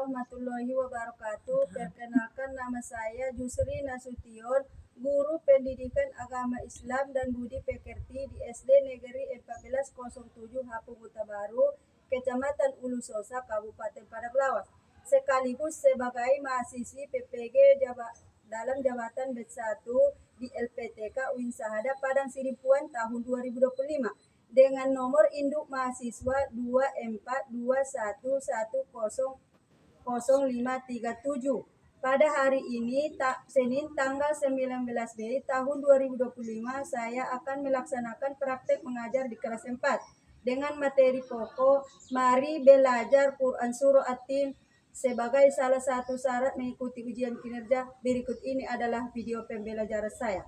warahmatullahi wabarakatuh. Perkenalkan, nama saya Jusri Nasution, guru pendidikan agama Islam dan budi pekerti di SD Negeri 1407 Hapung Baru, Kecamatan Ulu Sosa, Kabupaten Padang Lawas, sekaligus sebagai mahasiswi PPG dalam jabatan B1 di LPTK UIN Sahada Padang Sidimpuan tahun 2025 dengan nomor induk mahasiswa 2421100537. Pada hari ini, Senin tanggal 19 Mei tahun 2025, saya akan melaksanakan praktek mengajar di kelas 4 dengan materi pokok Mari Belajar Quran Surah At-Tin sebagai salah satu syarat mengikuti ujian kinerja. Berikut ini adalah video pembelajaran saya.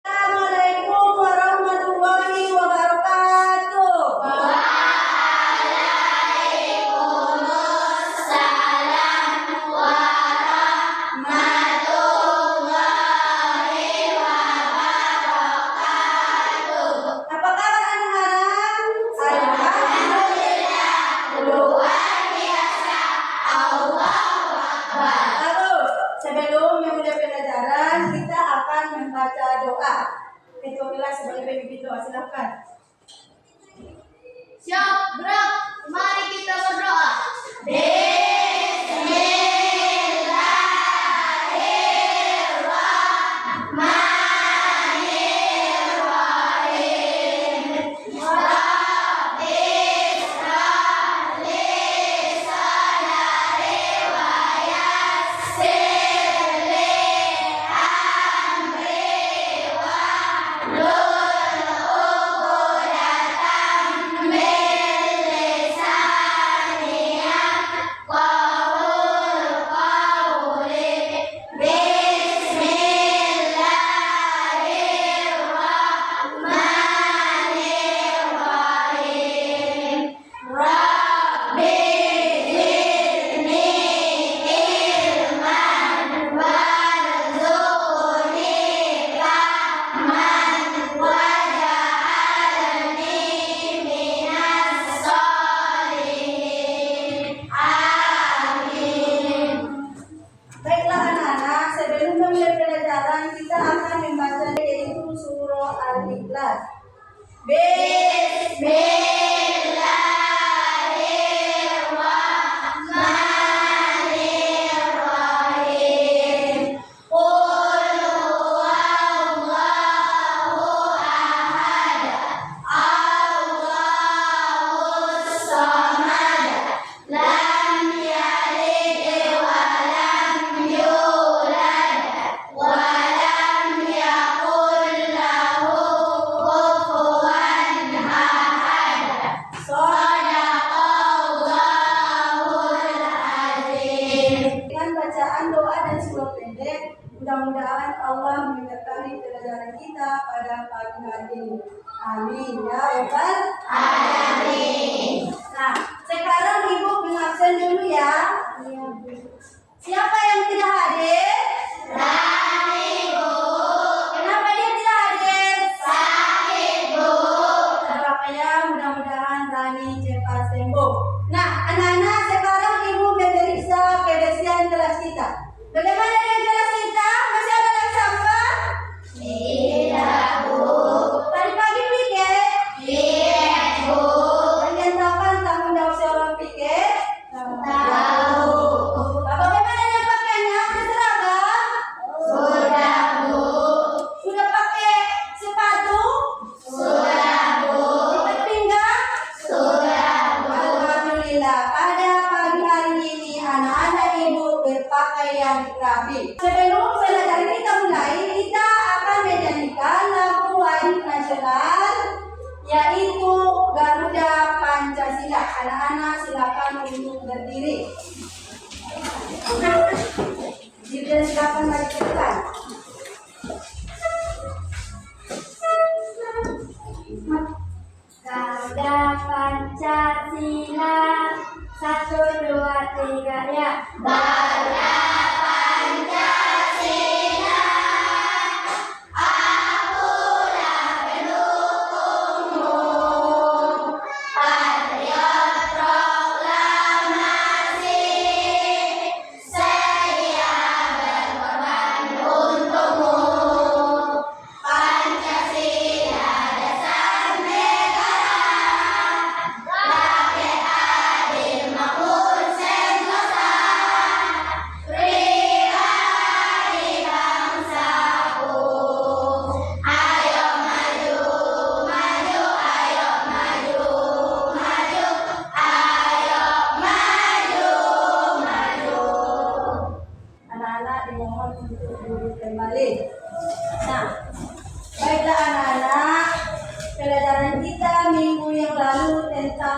Assalamualaikum warahmatullahi wabarakatuh. Waalaikumsalam warahmatullahi wabarakatuh. Apa kabar anak-anak? Alhamdulillah, luar biasa. Allahu Akbar. Lalu, sebelum memulai pelajaran, kita akan membaca doa. Itulah sebagai pemimpin doa, silakan. Siap, gerak. Mari kita berdoa. Baiklah anak-anak, sebelum memulai pelajaran, kita akan membaca yaitu surah Al-Ikhlas. Bismillahirrahmanirrahim. Qul huwallahu ahad. Allahus samad. Lam yalid wa lam yulad wa lam yakul lahu kufuwan ahad. Shadaqallahul azim. Dengan bacaan doa dan surah pendek, mudah-mudahan Allah memberkati pelajaran kita pada pagi hari ini. Amin ya Rabbal Alamin. Nah, sekarang Ibu mengabsen dulu ya. Siapa yang tidak hadir? Rani, Bu. Kenapa dia tidak hadir? Sakit, Bu. Tidak apa ya, mudah-mudahan Rani cepat sembuh. Nah, anak-anak, sekarang Ibu memeriksa kebersihan kelas kita. Bagaimana dengan kelas kita? Masih ada yang sampah? Tidak, Bu. Tadi pagi piket? Lihat, Bu. Kalian tahu kan tanggung jawab seorang piket? Tahu. Bagaimana dengan pakaiannya? Sudah seragam? Sudah, Bu. Sudah pakai sepatu? Sudah, Bu. Ikat pinggang? Sudah, Bu. Alhamdulillah, pada pagi hari ini anak-anak Ibu berpakaian rapi. Sebelum pelajaran kita mulai, kita akan menyanyikan lagu wajib nasional yaitu Garuda Pancasila. Anak-anak silakan untuk berdiri. Diri silakan mari ke depan. Garuda Pancasila, 1, 2, 3, ya. Garuda Pancasila, akulah pendukungmu. Patriot proklamasi,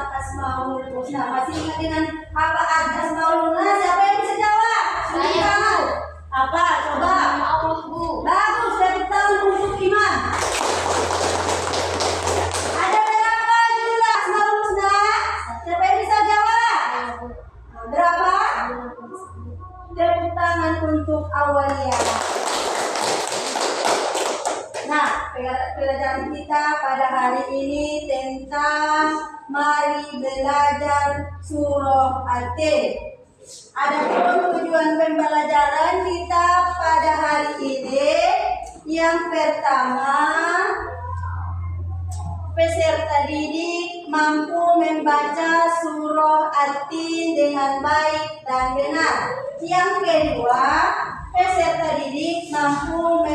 tentang Asmaul Husna. Masih ingat dengan apa arti Asmaul Husna? Siapa yang bisa jawab? Saya, Bu. Apa? Coba. Allah, Bu. Bagus, tepuk tangan untuk Iman. Ada berapa jumlah Asmaul Husna? Siapa yang bisa jawab? Berapa? Tepuk tangan untuk Awalia. Nah, pelajaran kita pada hari ini tentang mari belajar surah At-Tin. Adapun tujuan pembelajaran kita pada hari ini yang pertama, peserta didik mampu membaca surah At-Tin dengan baik dan benar. Yang kedua, peserta didik mampu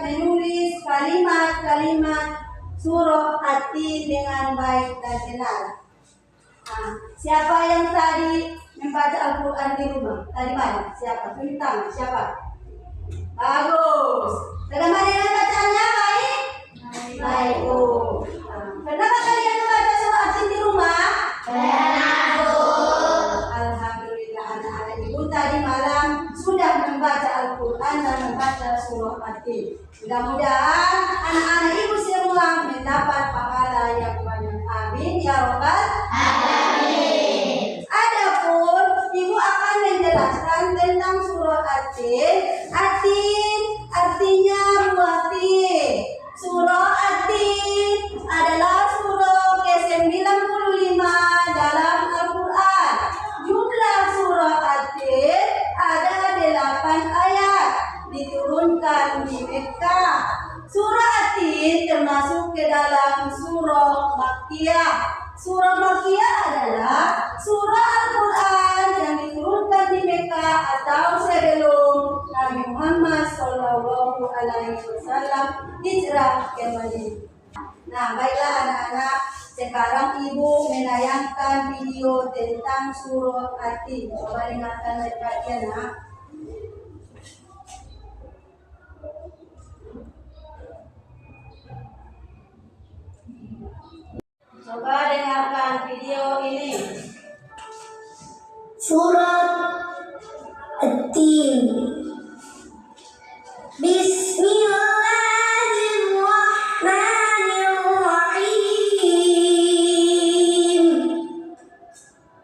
menulis kalimat-kalimat surah At-Tin dengan baik dan benar. Nah, siapa yang tadi membaca Al-Quran di rumah? Tadi malam? Siapa? Tunjuk tangan. Siapa? Bagus. Bagaimana dengan bacaannya? Baik? Baik. Oh. Kenapa kalian membaca surah At-Tin di rumah? Benar, Bu. Alhamdulillah, anak-anak ibu tadi malam sudah membaca Al-Quran dan membaca surah At-Tin. Mudah-mudahan anak-anak ibu semua mendapat pahala yang banyak. Amin ya Rabbal alamin. Adapun ibu akan menjelaskan tentang surah At-Tin. At-Tin artinya buah tin. Surah At-Tin adalah surah ke-95 dalam Al-Quran. Jumlah surah At-Tin ada 8 ayat, diturunkan di Mekah. Surah At-Tin termasuk ke dalam surah Makkiyah. Surah Makkiyah adalah surah Al-Quran yang diturunkan di Mekah atau sebelum Nabi Muhammad SAW hijrah ke Madinah. Nah, baiklah anak-anak, sekarang ibu menayangkan video tentang surah At-Tin. Coba dengarkan baik-baik ya, nak. Coba dengarkan video ini. Surat At-Tin. Bismillahirrahmanirrahim.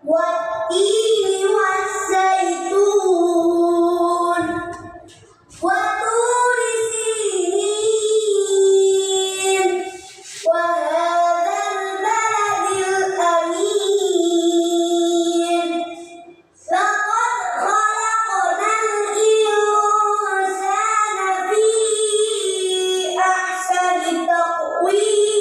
Wat-tini was-zaitun. Wa-turi sinin. Wa hadzal baladil amin. Laqad khalaqnal insana fi ahsani taqwim.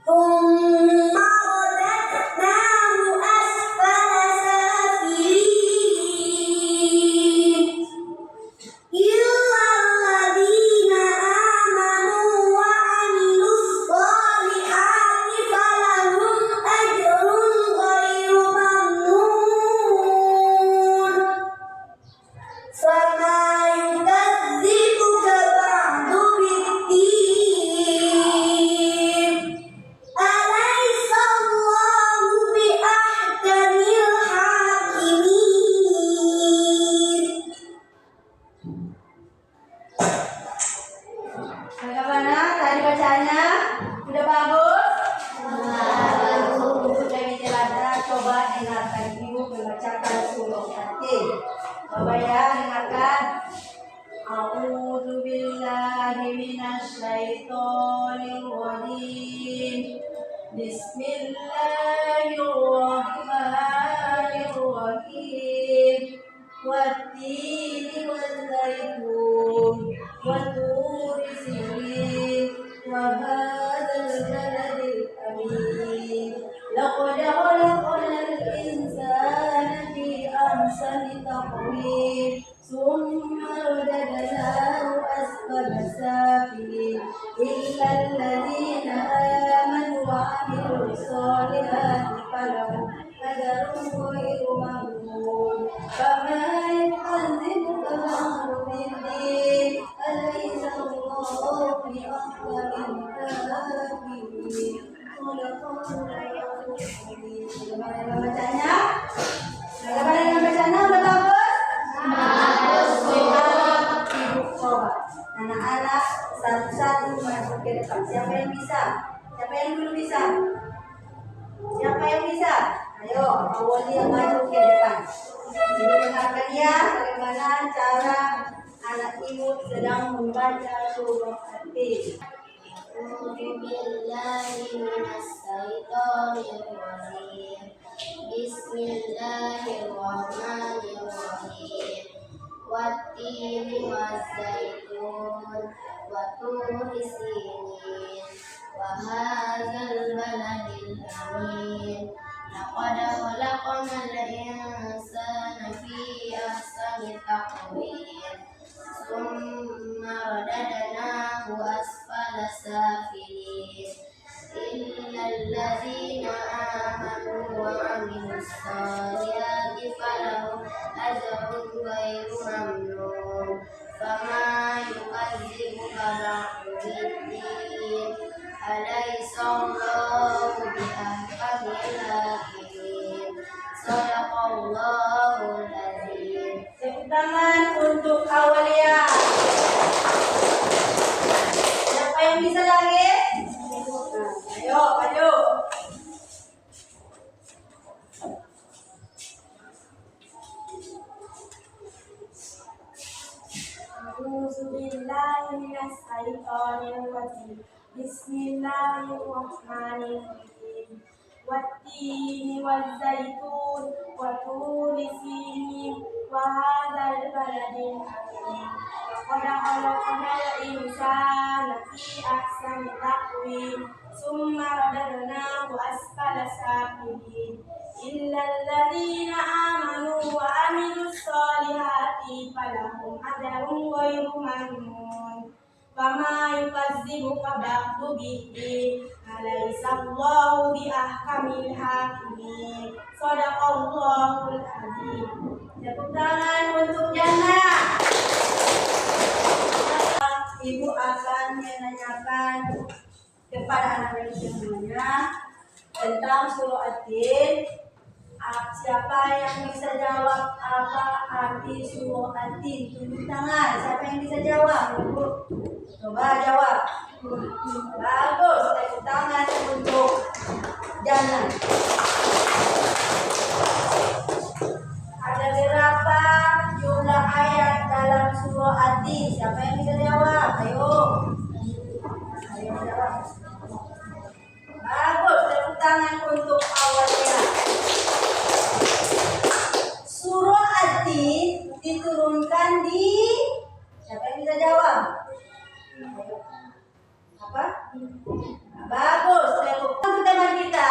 Thumma radadnahu asfala safilin. Illa alladhina amanu wa 'amilus shalihati falahum ajrun ghairu mamnun. Fama yukadzibuka ba'du bid-din. Alaysa Allahu biahkamil hakimin. Bagaimana tadi bacanya? Sudah bagus? Sudah menjelaskan. Coba dengarkan ibu membacakan surah At-Tin. Coba ya, dengarkan. A'udzu billahi minasy syaithanir rajim. Bismillahirrahmanirrahim. Wat-tini waz-zaitun. Wa-turi sinin. Wa hadzal baladil amin. Laqad khalaqnal insana fi ahsani taqwim. Thumma radadnahu asfala safilin. Illa alladhina amanu wa 'amilus shalihati falahum ajrun ghairu mamnun. Fama yukadzibuka ba'du bid-din. Alaysa Allahu biahkamil hakimin. Bagaimana dengan bacanya? Bagaimana dengan bacanya? Udah bagus? Ibu coba. Anak-anak satu-satu masuk ke depan. Siapa yang bisa? Siapa yang belum bisa? Siapa yang bisa? Ayo, awal dia maju ke depan. Ibu dengarkan ya, bagaimana cara anak ibu sedang membaca surah At-Tin. Bismillahirrahmanirrahim. Wattini waszaitun wa turi sinin wa hadzal baladil amin. Laqad khalaqnal insana fi ahsani taqwim. Summa radadnahu asfala safilin. Illal ladzina amanu wa 'amilus solihati falahum ajrun ghairu mamnun. Fama yukadzibuka ba'du biddin. Alaihissallahu biahkamil hakimin. Sadaqallahul azim. Tepuk tangan untuk Awalia. Siapa yang bisa lagi? Ayo, maju. A'udzubillahiminasyaitonirrajim. Bismillahirrahmanirrahim. Wattini wazzaitun wa turi sinin wa hadzal baladil amin. Laqad khalaqnal insana fi ahsani taqwim. Summa radadnahu asfala safilin. Illal ladzina amanu wa 'amilus solihati falahum ajrun ghairu mamnun. Fama yukadzibuka ba'du biddin. Alaihissallahu biahkamil hakimin. Sadaqallahul azim. Tepuk tangan untuk Jannah. Ibu akan menanyakan kepada anak-anak semuanya tentang surah At-Tin. Siapa yang bisa jawab apa arti surah At-Tin? Tunjuk tangan. Siapa yang bisa jawab? Ibu, coba jawab. Bagus. Tepuk tangan untuk Jannah. Ada berapa jumlah ayat dalam surah At-Tin? Siapa yang bisa jawab? Ayo. Ayo jawab. Bagus. Tepuk tangan untuk Awalia. Surah At-Tin diturunkan di, siapa yang bisa jawab? Apa? Bagus, tepuk tangan teman kita.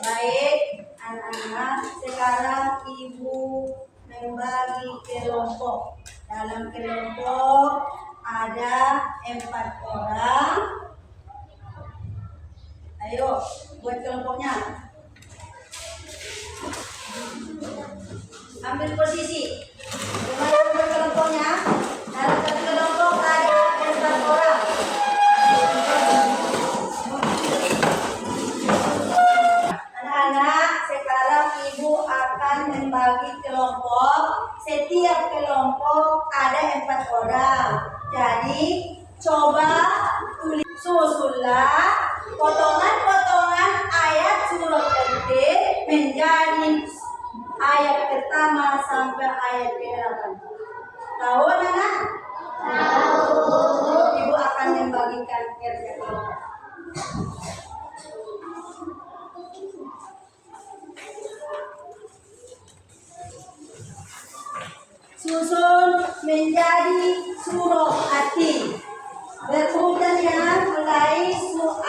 Baik, anak-anak, sekarang ibu membagi kelompok. Dalam kelompok ada 4 orang. Ayo, buat kelompoknya. Ambil posisi. Bagaimana membuat kelompoknya? Dalam satu kelompok ada 4 orang. Anak-anak, sekarang ibu akan membagi kelompok. Setiap kelompok ada 4 orang. Jadi coba tulis, susunlah potongan-potongan ayat surah At-Tin menjadi ayat pertama sampai ayat ke-8. Tahu anak? Tahu. Ibu akan membagikan kerja kelompok. Susun menjadi surah At-Tin. Berurutan ya, mulai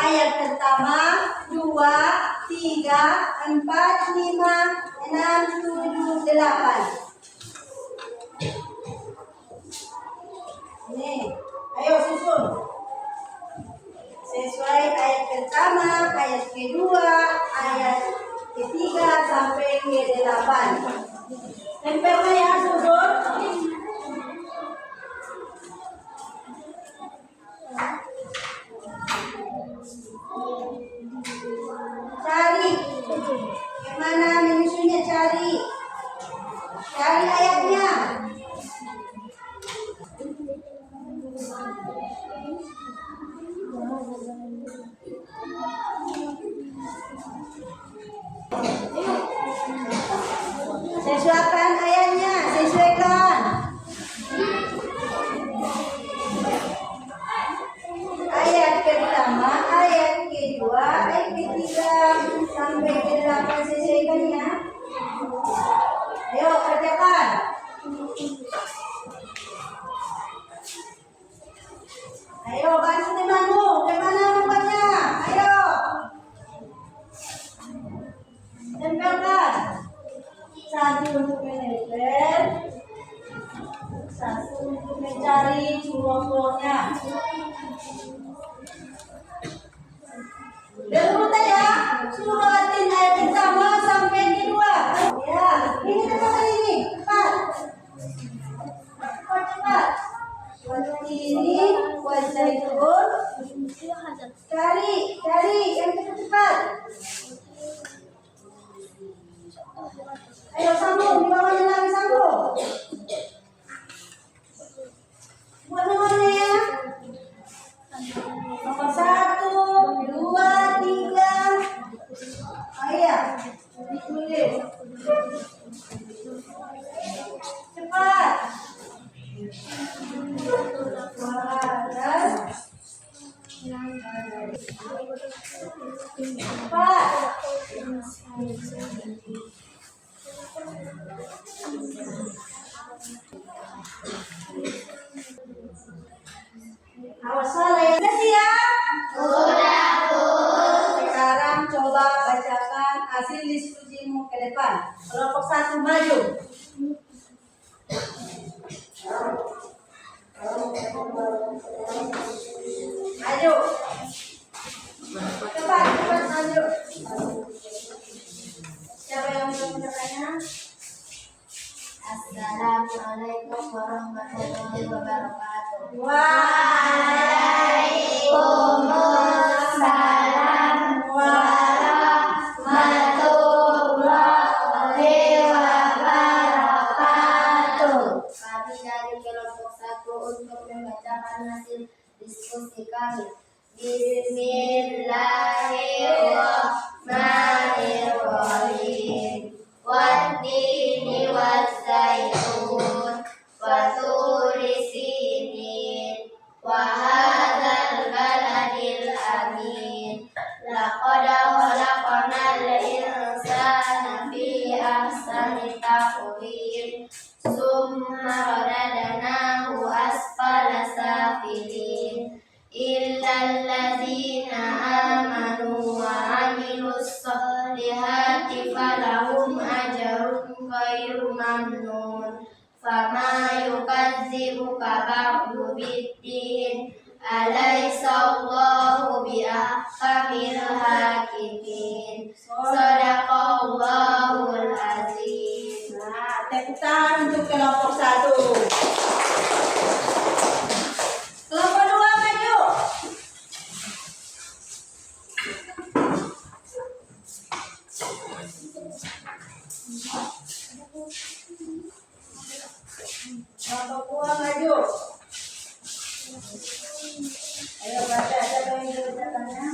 ayat pertama, 2, 3, 4, 5, 6, 7, 8. Nih, ayo susun. Sesuai ayat pertama, ayat kedua, ayat ketiga sampai ke-8. Tempelnya ya, susun. mana menyusunnya? Cari ayatnya. Sesuaikan ayatnya, sesuaikan. Ayat pertama, ayat kedua, ayat ketiga sampai ke 8 sesuaikannya. Ayo kerjakan. Ayo bantu temanmu, bagaimana membuatnya? Ayo. Tempelkan. Satu untuk menempel, satu untuk mencari kelompoknya. Berurutan ya, suratin ayat pertama sampai kedua. Ya, ini teman ini, cepat. Cepat. Ini wajah itu. Cari yang cepat. Ayo sambung, di bawahnya lagi sambung. Buat nomornya ya. Nomor 1, 2, 3. Ayo, ditulis. Cepat. Cepat. Awas salah ya. Udah siap? Sudah, Bu. Sekarang coba bacakan hasil diskusimu ke depan. Kelompok 1 maju. Maju. Cepat maju. Siapa yang mau menyampaikannya? Assalamualaikum warahmatullahi wabarakatuh. Waalaikumsalam warahmatullahi wabarakatuh. Kami dari kelompok 1 untuk membacakan hasil diskusi kami. Bismillahirrahmanirrahim. Wattini wazzaitun wa turi sinin wa hadzal baladil amin. Laqad khalaqnal insana fi ahsani taqwim. Summa radadnahu asfala safilin. Illal ladzina amanu wa 'amilus solihati falahum ajrun ghairu mamnun. Fama yukadzibuka ba'du biddin. Alaysa Allahu biahkamil hakimin. Sadaqallahul azim. Nah, tepuk tangan untuk kelompok 1. Kelompok 2 maju. Kelompok 2 maju. Ayo baca, siapa yang ingin bacakannya?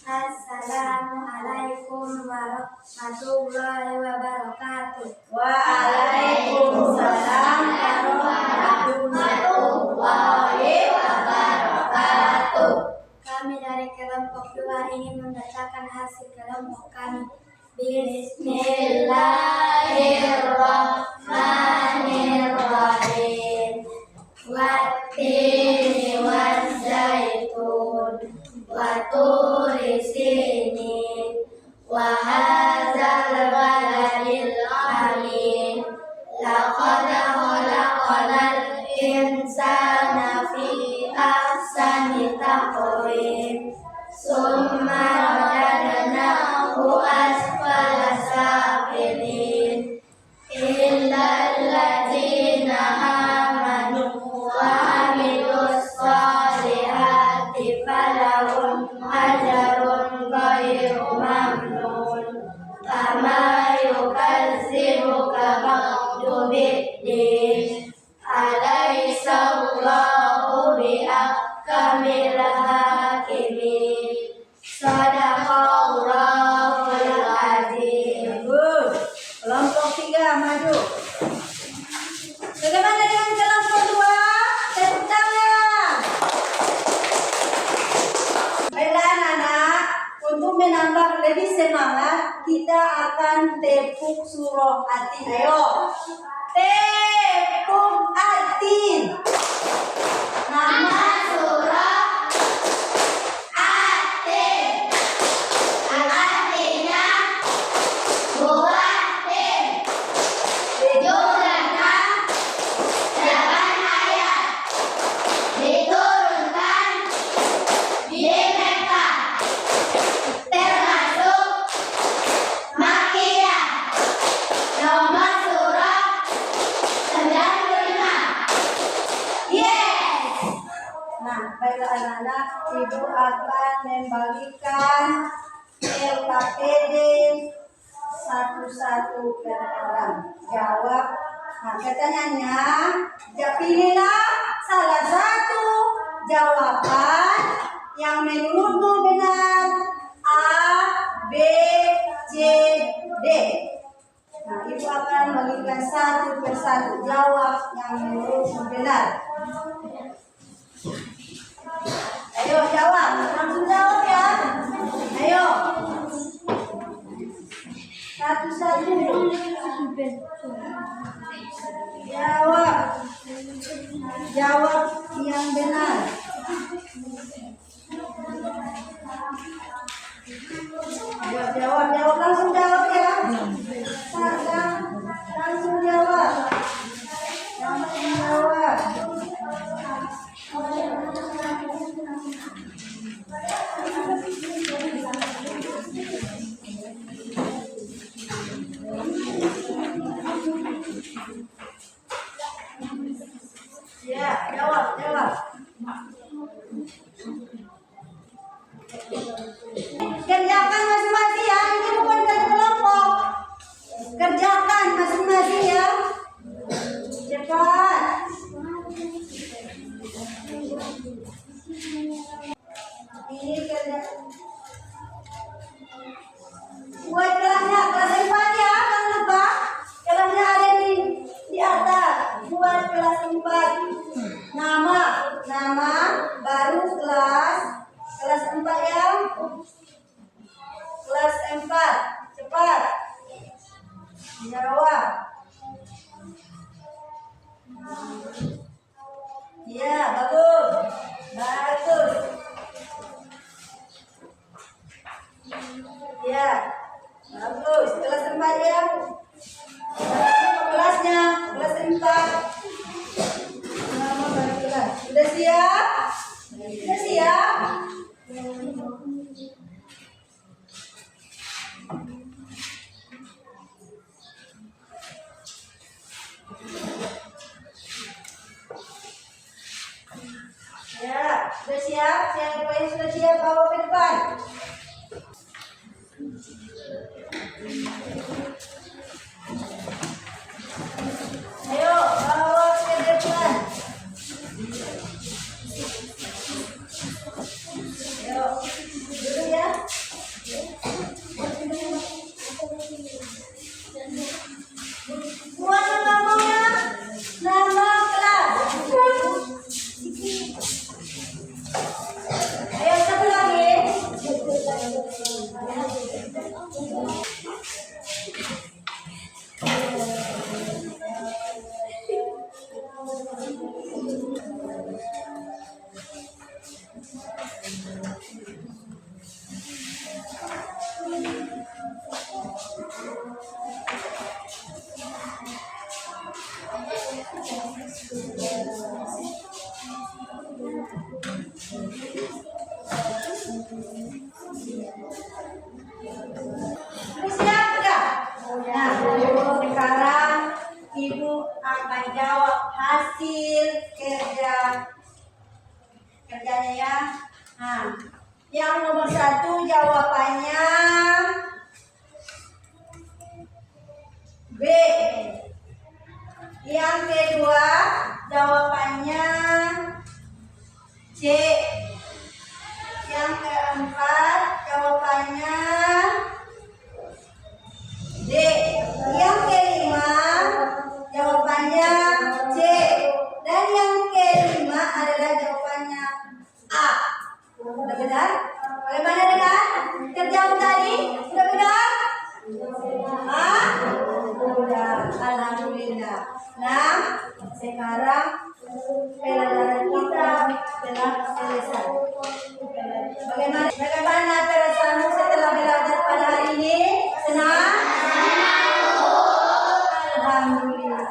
Assalamualaikum warahmatullahi wabarakatuh. Waalaikumsalam warahmatullahi wabarakatuh. Kami dari kelompok 2 ingin membacakan hasil kelompok kami. Bismillahirrahmanirrahim. Wattini wazzaitun wa turi sinin wa hadzal baladil amin. Laqad khalaqnal insana fi ahsani taqwim. Summa radadnahu asfala safilin. Illal ladzina amanu wa 'amilus solihati falahum ajrun ghairu mamnun. Fama ahkamil hakimin. Sadaqallahul azim. Bagus. Kelompok 3 maju. Bagaimana dengan kelompok 2? Tepuk tangan. Baiklah anak-anak, untuk menambah lebih semangat, kita akan tepuk surah Atin. Ayo. Tepuk Atin. Nama Surah Atin. Artinya buah tim. Jumlahnya 8 ayat. Diturunkan di Mekah. Termasuk Makkiyah. Nomor surah 95. Yes. Nah, baiklah anak-anak, ibu akan membagikan LKPD satu-satu per orang. Jawab. Nah, pertanyaannya, pilihlah salah satu jawaban yang menurutmu benar. A, B, C, D. Nah, ibu akan membagikan satu persatu jawab yang menurutmu benar. Ayo jawab, langsung jawab ya. Ayo. Satu-satu. Jawab. Jawab yang benar. Jawab langsung jawab ya. Langsung jawab. Langsung jawab. Ya, jawab. Kerjakan masing-masing ya, ini bukan kerja kelompok. Kerjakan masing-masing ya. Cepat. Ini kerja. Buat kelasnya, kelas 4 ya, jangan lupa. Kelasnya ada di atas. Buat kelas 4. Nama baru kelas 4 ya. Kelas 4. Cepat. Jawab. Ya, bagus. Ya, bagus. Kelas 4 ya. Kelasnya, kelas 4. Nama baru kelas. Sudah siap? Sudah siap? Ya, sudah siap? Siapa yang sudah siap bawa ke depan? Ayo, bawa ke depan. Ayo, dulu ya. Buat namanya, nama kelas. Ayo, satu lagi. Siap enggak? Nah, sekarang ibu akan jawab hasil kerjanya ya. Nah, yang nomor 1 jawabannya B. Yang kedua jawabannya C. Yang keempat jawabannya D. Yang kelima jawabannya C. Dan yang kelima adalah jawabannya A. Sudah benar? Bagaimana dengan terjawab tadi? Sudah benar? Sudah. Alhamdulillah. Nah, sekarang pelajaran kita telah selesai. Bagaimana perasaanmu setelah belajar pada hari ini? Senang? Alhamdulillah.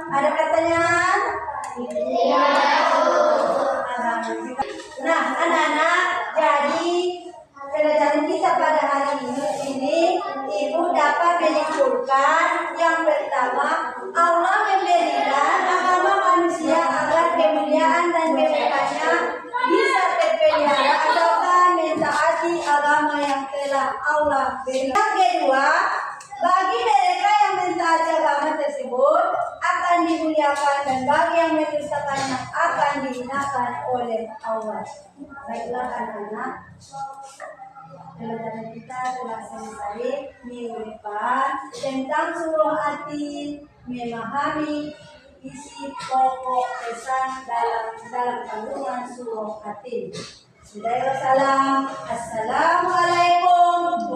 Ada pertanyaan? Alhamdulillah. Nah, anak-anak, jadi pelajaran kita pada hari ini Ibu dapat menyimpulkan yang pertama, Allah memberikan agama manusia agar kemuliaan dan kebaikannya bisa terpelihara asalkan mentaati agama yang telah Allah beri. Yang kedua, bagi mereka yang mentaati agama tersebut akan dimuliakan dan bagi yang mendustakannya akan dihinakan oleh Allah. Baiklah anak-anak, pelajaran kita telah selesai minggu depan tentang surah At-Tin, memahami isi pokok pesan dalam kandungan surah At-Tin. Bismillahirrahmanirrahim. Assalamualaikum